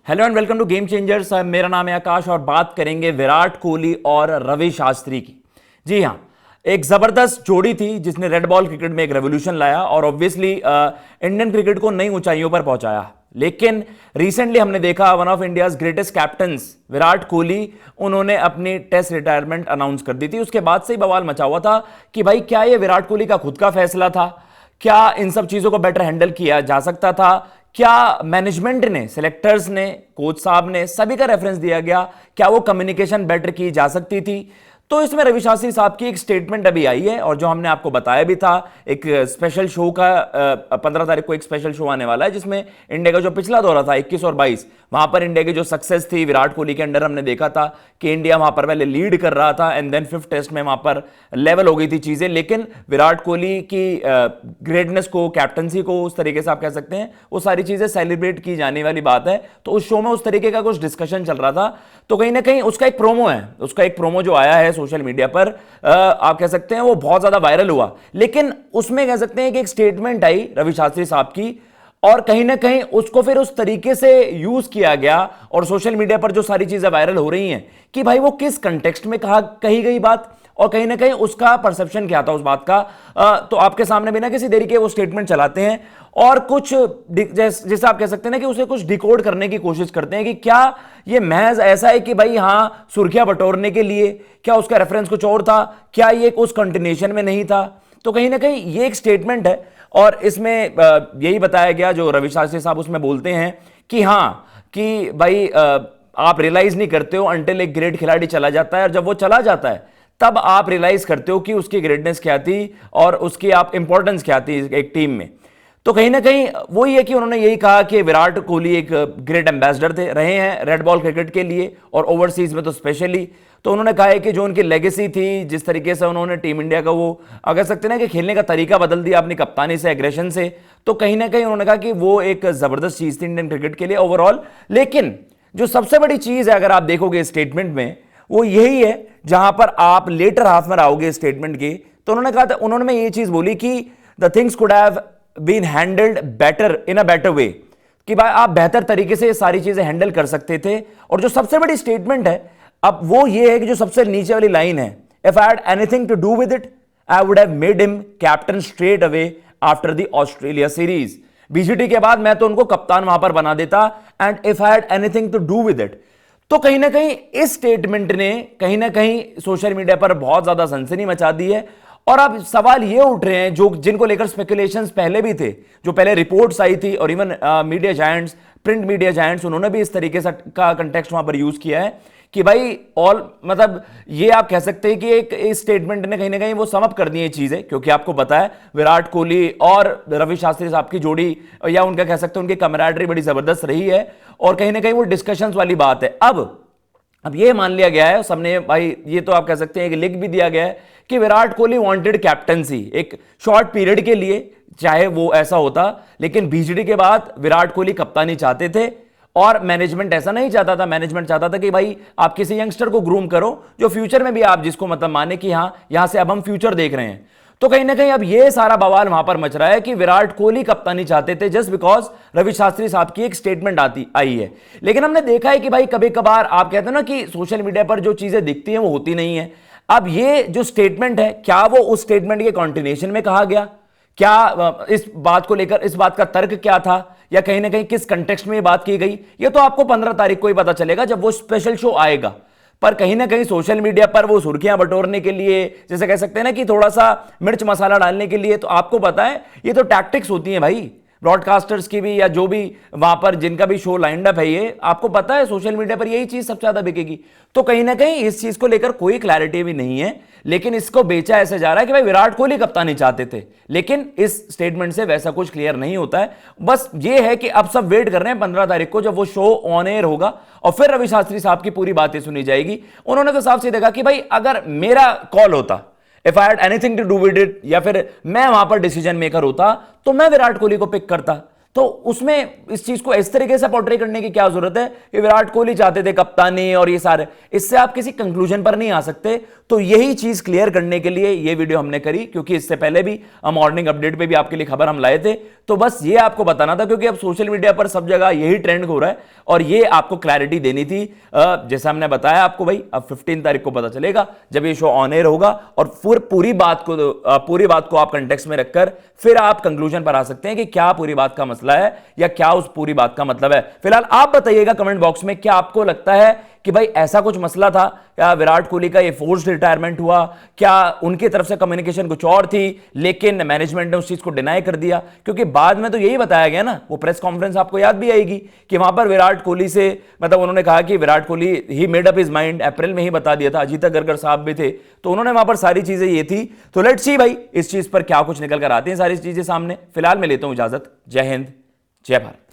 Hello and welcome to game changers. मेरा नाम है आकाश और बात करेंगे विराट कोहली और रवि शास्त्री की। जी हाँ, एक जबरदस्त जोड़ी थी जिसने रेड बॉल क्रिकेट में एक रेवोल्यूशन लाया और ऑब्वियसली इंडियन क्रिकेट को नई ऊंचाइयों पर पहुंचाया। लेकिन रिसेंटली हमने देखा one of India's greatest captains Virat Kohli, उन्होंने अपनी टेस्ट रिटायरमेंट अनाउंस कर दी थी। उसके बाद से ही बवाल मचा हुआ था कि भाई क्या ये विराट कोहली का खुद का फैसला था, क्या इन सब चीजों को बेटर हैंडल किया जा सकता था, क्या मैनेजमेंट ने, सिलेक्टर्स ने, कोच साहब ने, सभी का रेफरेंस दिया गया, क्या वो कम्युनिकेशन बेटर की जा सकती थी। तो इसमें रवि शास्त्री साहब की एक स्टेटमेंट अभी आई है और जो हमने आपको बताया भी था, एक स्पेशल शो का 15 तारीख को एक स्पेशल शो आने वाला है जिसमें इंडिया का जो पिछला दौरा था 21 और 22, वहां पर इंडिया की जो सक्सेस थी विराट कोहली के अंडर, हमने देखा था कि इंडिया वहां पर पहले लीड कर रहा था एंड देन फिफ्थ टेस्ट में वहां पर लेवल हो गई थी चीजें। लेकिन विराट कोहली की ग्रेटनेस को, कैप्टनसी को, उस तरीके से आप कह सकते हैं वो सारी चीजें सेलिब्रेट की जाने वाली बात है। तो उस शो में उस तरीके का कुछ डिस्कशन चल रहा था। तो कहीं ना कहीं उसका एक प्रोमो है, उसका एक प्रोमो जो आया है सोशल मीडिया पर, आप कह सकते हैं वो बहुत ज्यादा वायरल हुआ। लेकिन उसमें कह सकते हैं कि एक स्टेटमेंट आई रवि शास्त्री साहब की और कहीं ना कहीं उसको फिर उस तरीके से यूज किया गया और सोशल मीडिया पर जो सारी चीजें वायरल हो रही हैं कि भाई वो किस कंटेक्स्ट में कही गई बात और कहीं ना कहीं उसका परसेप्शन क्या था उस बात का। तो आपके सामने बिना किसी देरी के वो स्टेटमेंट चलाते हैं और कुछ जैसे आप कह सकते हैं ना कि उसे कुछ डिकोड करने की कोशिश करते हैं कि क्या ये महज ऐसा है कि भाई हाँ सुर्खियां बटोरने के लिए, क्या उसका रेफरेंस कुछ और था, क्या ये उस कंटिन्यूएशन में नहीं था। तो कहीं ना कहीं ये एक स्टेटमेंट है और इसमें यही बताया गया, जो रवि शास्त्री साहब उसमें बोलते हैं कि हाँ कि भाई आप रियलाइज नहीं करते हो अंटिल एक ग्रेट खिलाड़ी चला जाता है और जब वो चला जाता है तब आप रियलाइज करते हो कि उसकी ग्रेटनेस क्या थी और उसकी आप इंपॉर्टेंस क्या थी एक टीम में। तो कहीं ना कहीं वही है कि उन्होंने यही कहा कि विराट कोहली एक ग्रेट एम्बेसडर थे, रहे हैं रेड बॉल क्रिकेट के लिए और ओवरसीज में तो स्पेशली। तो उन्होंने कहा है कि जो उनकी लेगेसी थी, जिस तरीके से उन्होंने टीम इंडिया का वो कह सकते हैं ना कि खेलने का तरीका बदल दिया अपनी कप्तानी से, एग्रेशन से, तो कहीं ना कहीं उन्होंने कहा कि वो एक जबरदस्त चीज थी इंडियन क्रिकेट के लिए ओवरऑल। लेकिन जो सबसे बड़ी चीज है अगर आप देखोगे स्टेटमेंट में, वो यही है जहां पर आप लेटर हाफ में आओगे स्टेटमेंट के। तो उन्होंने कहा था, उन्होंने ये चीज बोली कि the things could have been handled better in a better way, कि भाई आप बेहतर तरीके से ये सारी चीजें हैंडल कर सकते थे। और जो सबसे बड़ी स्टेटमेंट है अब वो ये है कि जो सबसे नीचे वाली लाइन है, if I had anything to do with it I would have made him captain straight away after the Australia series. BGT के बाद मैं तो उनको कप्तान वहां पर बना देता and if I had anything to do with it. तो कहीं ना कहीं इस स्टेटमेंट ने कहीं ना कहीं सोशल मीडिया पर बहुत ज्यादा सनसनी मचा दी है। और अब सवाल ये उठ रहे हैं जो जिनको लेकर स्पेकुलेशंस पहले भी थे, जो पहले रिपोर्ट्स आई थी और even media giants, print media giants, उन्होंने भी इस तरीके से का कंटेक्स्ट वहां पर यूज किया है कि भाई ऑल मतलब ये आप कह सकते हैं कि एक इस स्टेटमेंट ने कहीं ना कहीं वो समअप कर दी है चीजें, क्योंकि आपको पता है विराट कोहली और रवि शास्त्री साहब की जोड़ी या उनका कह सकते हैं उनकी कमराडरी बड़ी जबरदस्त रही है और कहीं ना कहीं वो डिस्कशंस वाली बात है। अब ये मान लिया गया है सबने, भाई ये तो आप कह सकते हैं कि लिख भी दिया गया है कि विराट कोहली वांटेड कैप्टनसी एक शॉर्ट पीरियड के लिए, चाहे वो ऐसा होता, लेकिन बीजीडी के बाद विराट कोहली कप्तानी चाहते थे और मैनेजमेंट ऐसा नहीं चाहता था। मैनेजमेंट चाहता था कि भाई आप किसी यंगस्टर को ग्रूम करो जो फ्यूचर में भी आप जिसको मतलब माने कि हाँ यहां से अब हम फ्यूचर देख रहे हैं। तो कहीं ना कहीं अब ये सारा बवाल वहां पर मच रहा है कि विराट कोहली कप्तानी चाहते थे जस्ट बिकॉज रवि शास्त्री साहब की एक स्टेटमेंट आई है। लेकिन हमने देखा है कि भाई कभी कभार आप कहते हैं ना कि सोशल मीडिया पर जो चीजें दिखती हैं वो होती नहीं है। अब ये जो स्टेटमेंट है, क्या वो उस स्टेटमेंट के कॉन्टिन्यूएशन में कहा गया, क्या इस बात को लेकर इस बात का तर्क क्या था, या कहीं ना कहीं किस कंटेक्स्ट में ये बात की गई, ये तो आपको 15 तारीख को ही पता चलेगा जब वो स्पेशल शो आएगा। पर कहीं ना कहीं सोशल मीडिया पर वो सुर्खियां बटोरने के लिए, जैसे कह सकते हैं ना कि थोड़ा सा मिर्च मसाला डालने के लिए, तो आपको पता है ये तो टैक्टिक्स होती हैं भाई ब्रॉडकास्टर्स की भी, या जो भी वहां पर जिनका भी शो लाइंड अप है, ये आपको पता है सोशल मीडिया पर यही चीज सबसे ज्यादा बिकेगी। तो कहीं ना कहीं इस चीज को लेकर कोई क्लैरिटी भी नहीं है, लेकिन इसको बेचा ऐसे जा रहा है कि भाई विराट कोहली कप्तानी चाहते थे। लेकिन इस स्टेटमेंट से वैसा कुछ क्लियर नहीं होता है। बस ये है कि अब सब वेट कर रहे हैं 15 तारीख को जब वो शो ऑन एयर होगा और फिर रवि शास्त्री साहब की पूरी बातें सुनी जाएगी। उन्होंने तो साफ सीधे कहा कि भाई अगर मेरा कॉल होता, if I had anything to do with it, या फिर मैं वहां पर डिसीजन मेकर होता, तो मैं विराट कोहली को पिक करता। तो उसमें इस चीज को इस तरीके से पोर्ट्रे करने की क्या जरूरत है कि विराट कोहली चाहते थे कप्तानी और ये सारे, इससे आप किसी कंक्लूजन पर नहीं आ सकते। तो यही चीज क्लियर करने के लिए ये वीडियो हमने करी, क्योंकि इससे पहले भी मॉर्निंग अपडेट पे भी आपके लिए खबर हम लाए थे। तो बस ये आपको बताना था, क्योंकि अब सोशल मीडिया पर सब जगह यही ट्रेंड हो रहा है और ये आपको क्लैरिटी देनी थी। जैसा हमने बताया आपको भाई, अब 15 तारीख को पता चलेगा जब ये शो ऑन एयर होगा, और पूरी बात को आप कंटेक्स्ट में रखकर फिर आप कंक्लूजन पर आ सकते हैं कि क्या पूरी बात का मसला है या क्या उस पूरी बात का मतलब है। फिलहाल आप बताइएगा कमेंट बॉक्स में, क्या आपको लगता है कि भाई ऐसा कुछ मसला था, क्या विराट कोहली का ये फोर्स्ड रिटायरमेंट हुआ, क्या उनकी तरफ से कम्युनिकेशन कुछ और थी लेकिन मैनेजमेंट ने उस चीज को डिनाई कर दिया? क्योंकि बाद में तो यही बताया गया ना, वो प्रेस कॉन्फ्रेंस आपको याद भी आएगी कि वहां पर विराट कोहली से मतलब उन्होंने कहा कि Virat Kohli he made up his mind, April में ही बता दिया था, अजीत अग्रकर साहब भी थे, तो उन्होंने वहां पर सारी चीजें ये थी। तो लेट्स सी भाई इस चीज पर क्या कुछ निकल कर आती है सारी चीजें सामने। फिलहाल मैं लेता हूं इजाजत, जय हिंद, जय भारत।